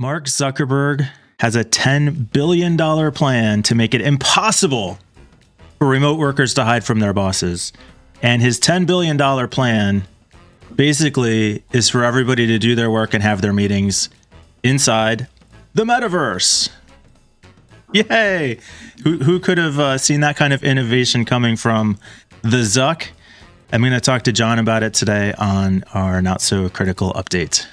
Mark Zuckerberg has a $10 billion plan to make it impossible for remote workers to hide from their bosses. And his $10 billion plan basically is for everybody to do their work and have their meetings inside the metaverse. Yay! Who could have seen that kind of innovation coming from the Zuck? I'm going to talk to Jon about it today on our Not So Critical update.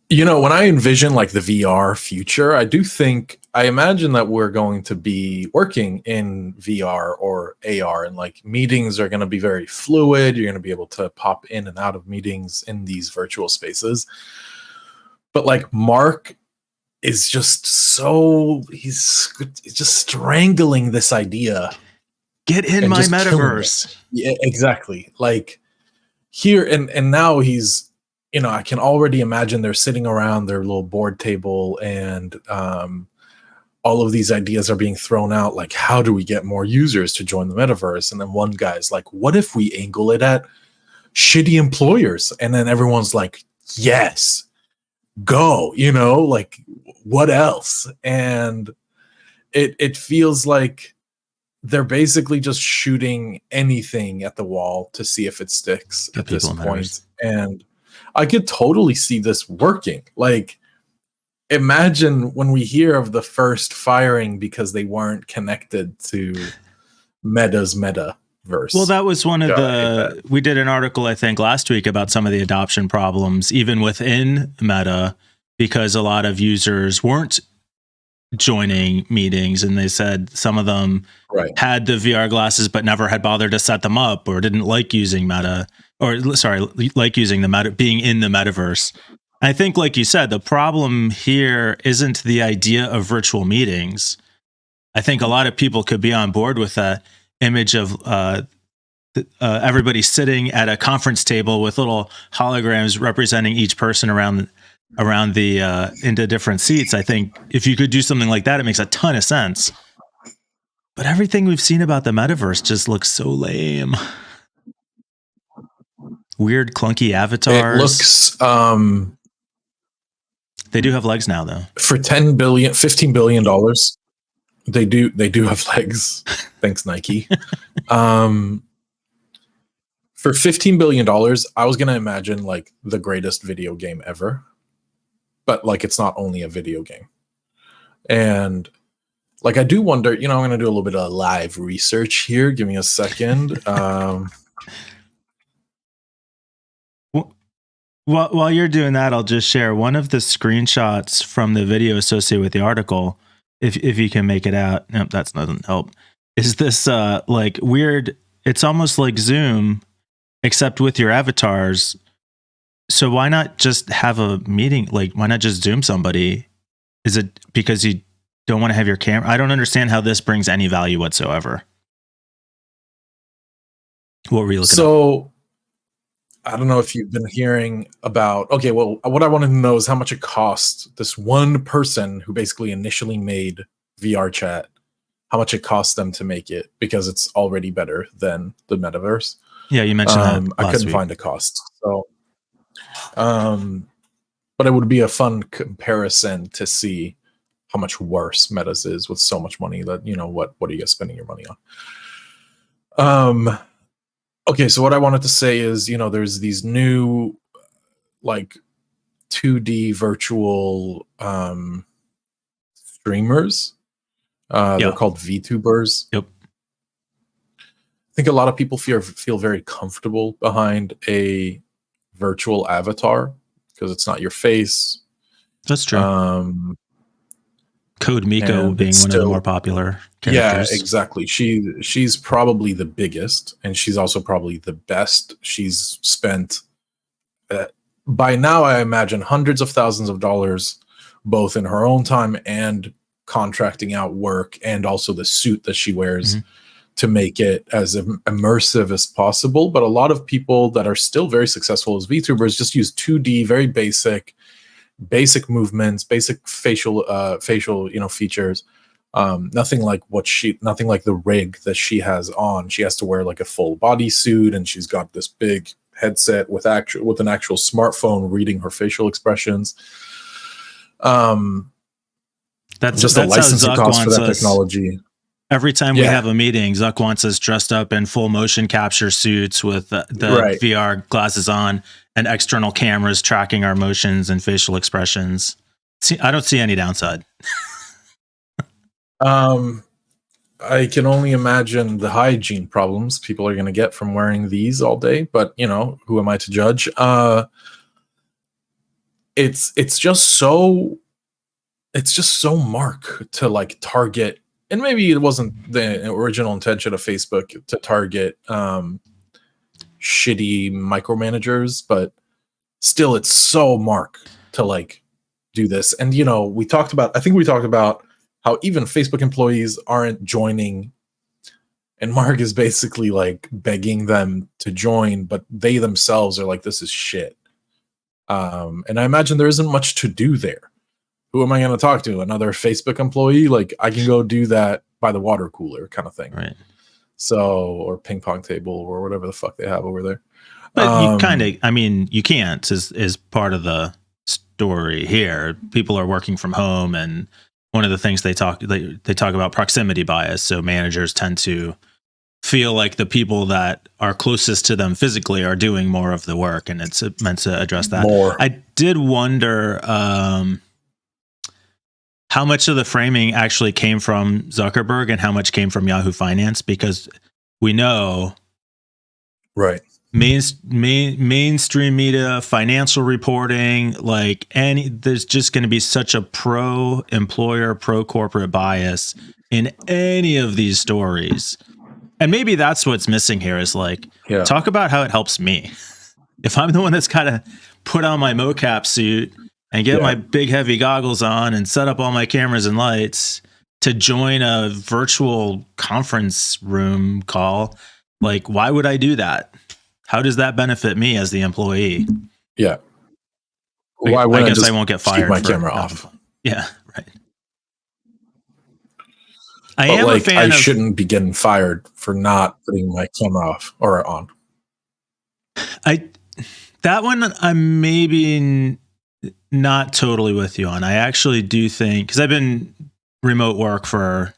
You know, when I envision like the VR future, I imagine that we're going to be working in VR or AR, and like meetings are going to be very fluid. You're going to be able to pop in and out of meetings in these virtual spaces. But like Mark is just he's just strangling this idea. Get in my metaverse. Yeah, exactly. Like here and now he's, you know, I can already imagine they're sitting around their little board table and all of these ideas are being thrown out. Like, how do we get more users to join the metaverse? And then one guy's like, what if we angle it at shitty employers? And then everyone's like, yes, go, you know, like what else? And it feels like they're basically just shooting anything at the wall to see if it sticks at this point. And I could totally see this working. Like, imagine when we hear of the first firing because they weren't connected to Meta's metaverse. Well, that was one of we did an article, I think, last week about some of the adoption problems, even within Meta, because a lot of users weren't joining meetings, and they said some of them had the VR glasses but never had bothered to set them up or didn't like using Meta. Or sorry, like using the meta, being in the metaverse. I think, like you said, the problem here isn't the idea of virtual meetings. I think a lot of people could be on board with that image of everybody sitting at a conference table with little holograms representing each person around the into different seats. I think if you could do something like that, it makes a ton of sense. But everything we've seen about the metaverse just looks so lame. Weird, clunky avatars. It looks. They do have legs now, though. For $15 billion, they do have legs. Thanks, Nike. For $15 billion, I was gonna imagine like the greatest video game ever, but like it's not only a video game. And like I do wonder. You know, I'm gonna do a little bit of live research here. Give me a second. While you're doing that, I'll just share one of the screenshots from the video associated with the article. If you can make it out. Nope, that doesn't help. Is this like weird? It's almost like Zoom, except with your avatars. So why not just have a meeting? Like, why not just Zoom somebody? Is it because you don't want to have your camera? I don't understand how this brings any value whatsoever. What were you looking at? I don't know if you've been hearing about, okay, well, what I wanted to know is how much it cost this one person who basically initially made VR chat, how much it cost them to make it, because it's already better than the metaverse. Yeah, you mentioned that I couldn't find a cost. So, but it would be a fun comparison to see how much worse Meta's is with so much money that, you know, what are you guys spending your money on? Okay, so what I wanted to say is, you know, there's these new, like, 2D virtual streamers. They're called VTubers. Yep. I think a lot of people feel very comfortable behind a virtual avatar because it's not your face. That's true. Code Miko being one of the more popular characters. Yeah, exactly. She's probably the biggest, and she's also probably the best. She's spent by now, I imagine, hundreds of thousands of dollars, both in her own time and contracting out work, and also the suit that she wears to make it as immersive as possible. But a lot of people that are still very successful as VTubers just use 2D, very basic movements, basic facial features. Nothing like the rig that she has on. She has to wear like a full bodysuit, and she's got this big headset with an actual smartphone reading her facial expressions. That's just a licensing cost for that us. Technology. Every time we have a meeting, Zuck wants us dressed up in full motion capture suits with the VR glasses on and external cameras tracking our motions and facial expressions. I don't see any downside. I can only imagine the hygiene problems people are going to get from wearing these all day, but who am I to judge? It's just so Mark to like target, and maybe it wasn't the original intention of Facebook to target shitty micromanagers, but still it's so Mark to like do this. And I think we talked about how even Facebook employees aren't joining, and Mark is basically like begging them to join, but they themselves are like, this is shit. And I imagine there isn't much to do there. Who am I going to talk to? Another Facebook employee? Like, I can go do that by the water cooler kind of thing. Right. So, or ping pong table or whatever the fuck they have over there. But you can't is part of the story here. People are working from home, and one of the things they talk about proximity bias. So managers tend to feel like the people that are closest to them physically are doing more of the work, and it's meant to address that. I did wonder how much of the framing actually came from Zuckerberg and how much came from Yahoo Finance, because we know mainstream media, financial reporting, there's just going to be such a pro-employer, pro-corporate bias in any of these stories. And maybe that's what's missing here is talk about how it helps me. If I'm the one that's got to put on my mocap suit and get my big heavy goggles on and set up all my cameras and lights to join a virtual conference room call, why would I do that? How does that benefit me as the employee? Yeah. I guess I won't get fired. Keep my camera off. Yeah, right. I shouldn't be getting fired for not putting my camera off or on. That one I'm maybe not totally with you on. I actually do think, because I've been remote work for,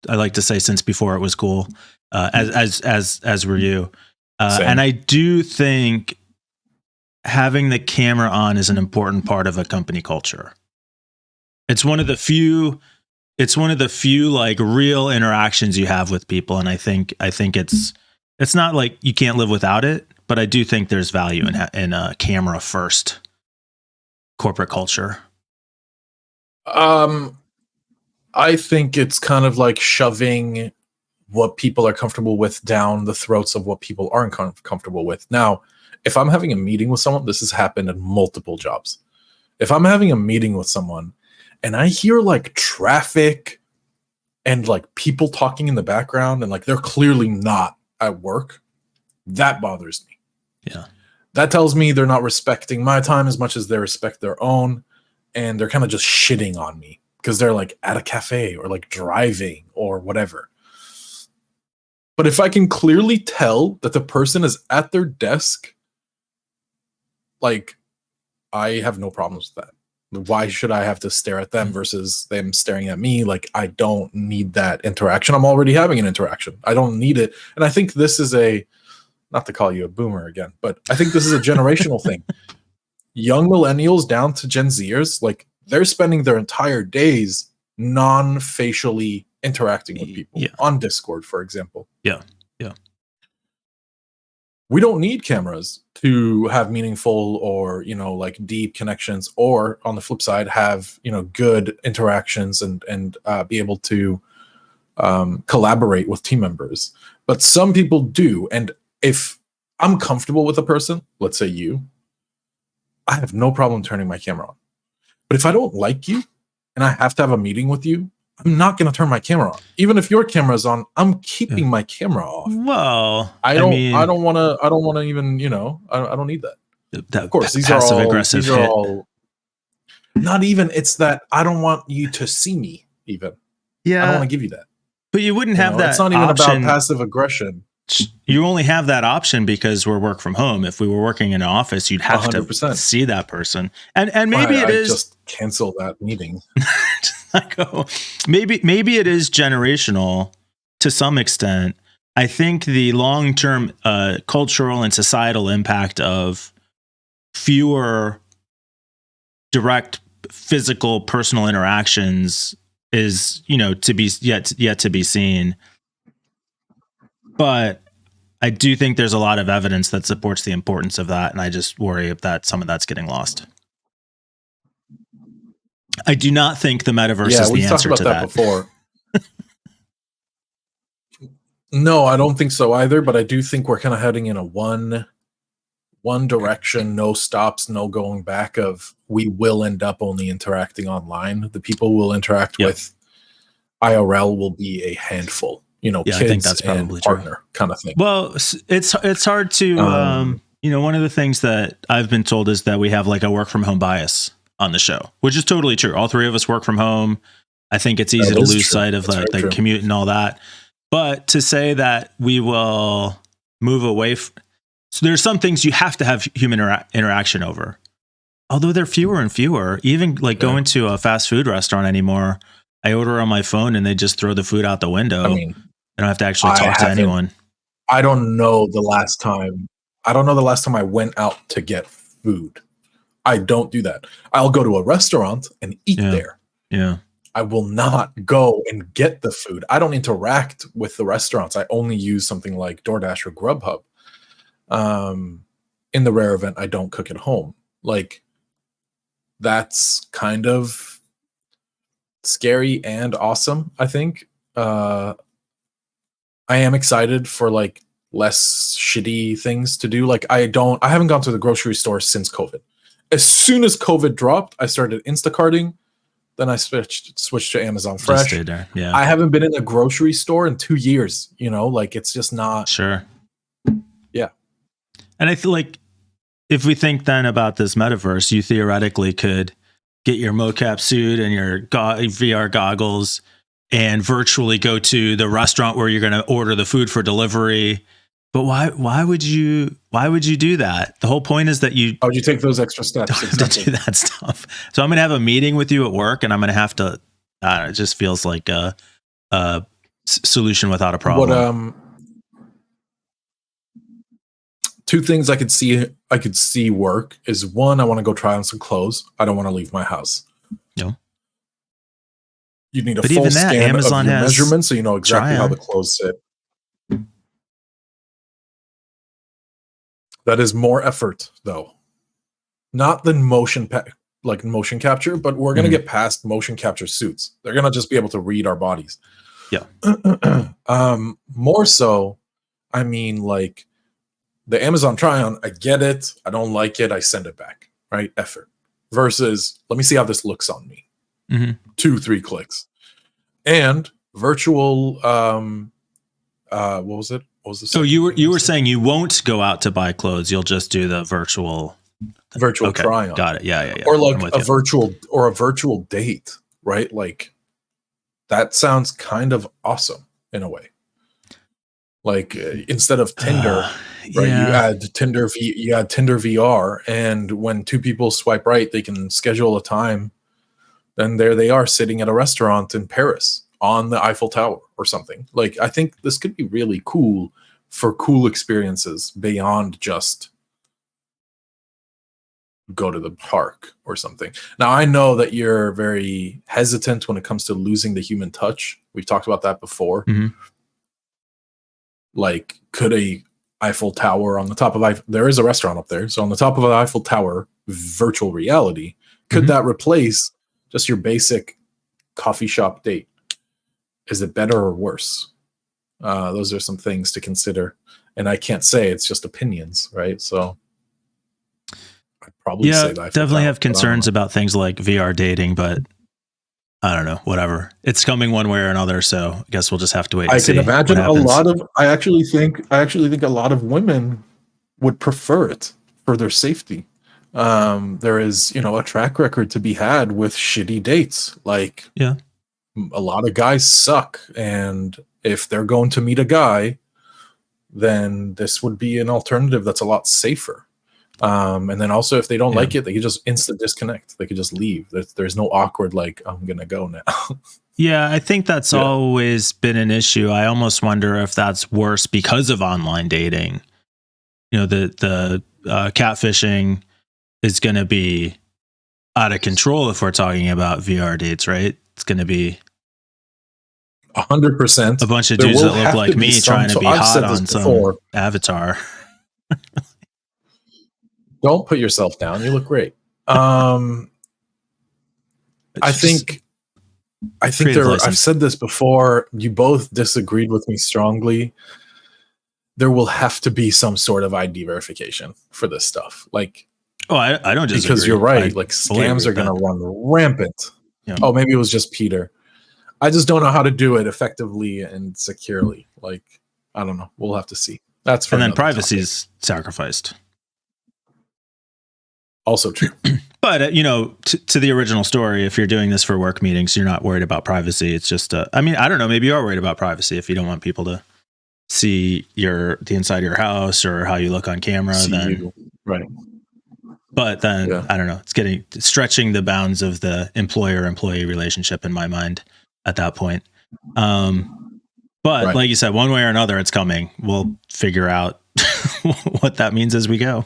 I like to say, since before it was cool, as were you. And I do think having the camera on is an important part of a company culture. It's one of the few real interactions you have with people. And I think it's not like you can't live without it, but I do think there's value in a camera first corporate culture. I think it's kind of like shoving what people are comfortable with down the throats of what people aren't comfortable with. Now, if I'm having a meeting with someone, this has happened in multiple jobs. If I'm having a meeting with someone and I hear traffic and people talking in the background and they're clearly not at work, that bothers me. Yeah. That tells me they're not respecting my time as much as they respect their own, and they're kind of just shitting on me because they're at a cafe or driving or whatever. But if I can clearly tell that the person is at their desk, I have no problems with that. Why should I have to stare at them versus them staring at me? I don't need that interaction. I'm already having an interaction. I don't need it. And I think this is not to call you a boomer again, but I think this is a generational thing. Young millennials down to Gen Zers, they're spending their entire days non-facially interacting with people on Discord, for example. Yeah. We don't need cameras to have meaningful or, deep connections, or on the flip side, have, good interactions and be able to collaborate with team members. But some people do. And if I'm comfortable with a person, let's say you, I have no problem turning my camera on. But if I don't like you and I have to have a meeting with you, I'm not going to turn my camera on. Even if your camera's on, I'm keeping my camera off. Well, I don't want to even, I don't need that. Of course, these are all not even, it's that I don't want you to see me even. Yeah. I don't want to give you that. But you wouldn't have that. It's not even about passive aggression. You only have that option because we're work from home. If we were working in an office, you'd have 100%. To see that person. And maybe it is just cancel that meeting. Maybe it is generational to some extent. I think the long-term cultural and societal impact of fewer direct physical personal interactions is, to be yet to be seen. But I do think there's a lot of evidence that supports the importance of that, and I just worry that some of that's getting lost. I do not think the metaverse is the answer to that. Before. No, I don't think so either, but I do think we're kind of heading in a one direction, no stops, no going back of we will end up only interacting online. The people we'll interact with IRL will be a handful. Kids, I think that's probably and partner true. Kind of thing. Well, it's hard to, one of the things that I've been told is that we have like a work from home bias on the show, which is totally true. All three of us work from home. I think it's easy to lose sight of the commute and all that. But to say that we will move away, so there's some things you have to have human interaction over. Although they're fewer and fewer, even like going to a fast food restaurant anymore, I order on my phone and they just throw the food out the window. I mean, I don't have to actually talk to anyone. I don't know the last time I went out to get food. I don't do that. I'll go to a restaurant and eat there. Yeah. I will not go and get the food. I don't interact with the restaurants. I only use something like DoorDash or Grubhub. In the rare event I don't cook at home. Like, that's kind of scary and awesome, I think. I am excited for like less shitty things to do. Like I haven't gone to the grocery store since COVID. As soon as COVID dropped, I started Instacarting. Then I switched to Amazon Fresh. Yeah. I haven't been in a grocery store in 2 years, like it's just not. Sure. Yeah. And I feel like if we think then about this metaverse, you theoretically could get your mocap suit and your VR goggles and virtually go to the restaurant where you're going to order the food for delivery. But why would you do that? The whole point is that why would you take those extra steps to do that stuff? So I'm going to have a meeting with you at work and I'm going to have to, it just feels like a solution without a problem. Two things I could see work is, one, I want to go try on some clothes. I don't want to leave my house. No. You need a full scan Amazon of your measurements so you know exactly how the clothes sit. That is more effort, though. Not than motion capture, but we're going to get past motion capture suits. They're going to just be able to read our bodies. Yeah. More so, I mean, like the Amazon try-on, I get it. I don't like it. I send it back, right? Effort. Versus, let me see how this looks on me. 2-3 clicks. And virtual, what was it? What was the so you were saying you won't go out to buy clothes. You'll just do the virtual try on. Got it. Yeah. Or like a virtual date, right? Like that sounds kind of awesome in a way. Like instead of Tinder, right? You add Tinder VR, and when two people swipe right, they can schedule a time. Then there they are sitting at a restaurant in Paris on the Eiffel Tower or something. Like, I think this could be really cool for cool experiences beyond just go to the park or something. Now, I know that you're very hesitant when it comes to losing the human touch. We've talked about that before. Like, could a Eiffel Tower on the top of there is a restaurant up there. So on the top of an Eiffel Tower, virtual reality, could that replace just your basic coffee shop date? Is it better or worse? Those are some things to consider. And I can't say, it's just opinions, right? So I'd probably say that. Definitely have concerns about things like VR dating, but I don't know, whatever. It's coming one way or another, so I guess we'll just have to wait and I see. can imagine what a happens. lot of. I actually think a lot of women would prefer it for their safety. There is, a track record to be had with shitty dates. Like, Yeah. a lot of guys suck, and if they're going to meet a guy, then this would be an alternative that's a lot safer. And then also, if they don't like it, they can just instant disconnect. They could just leave. There's no awkward, like, I'm gonna go now. Yeah, I think that's always been an issue. I almost wonder if that's worse because of online dating. The catfishing is going to be out of control if we're talking about VR dates, right? It's going to be 100%. a bunch of dudes that look like me trying to be hot on some avatar. Don't put yourself down. You look great. I think I've said this before. You both disagreed with me strongly. There will have to be some sort of ID verification for this stuff. Like, I don't disagree. Because you're right. Like, scams are going to run rampant. Yeah. Oh, maybe it was just Peter. I just don't know how to do it effectively and securely. Like, I don't know. We'll have to see. That's for. And then privacy is sacrificed. Also true. But, to the original story, if you're doing this for work meetings, you're not worried about privacy. It's just, I don't know. Maybe you are worried about privacy if you don't want people to see the inside of your house or how you look on camera. Right. But then, I don't know. It's stretching the bounds of the employer-employee relationship in my mind at that point. But like you said, one way or another, it's coming. We'll figure out what that means as we go.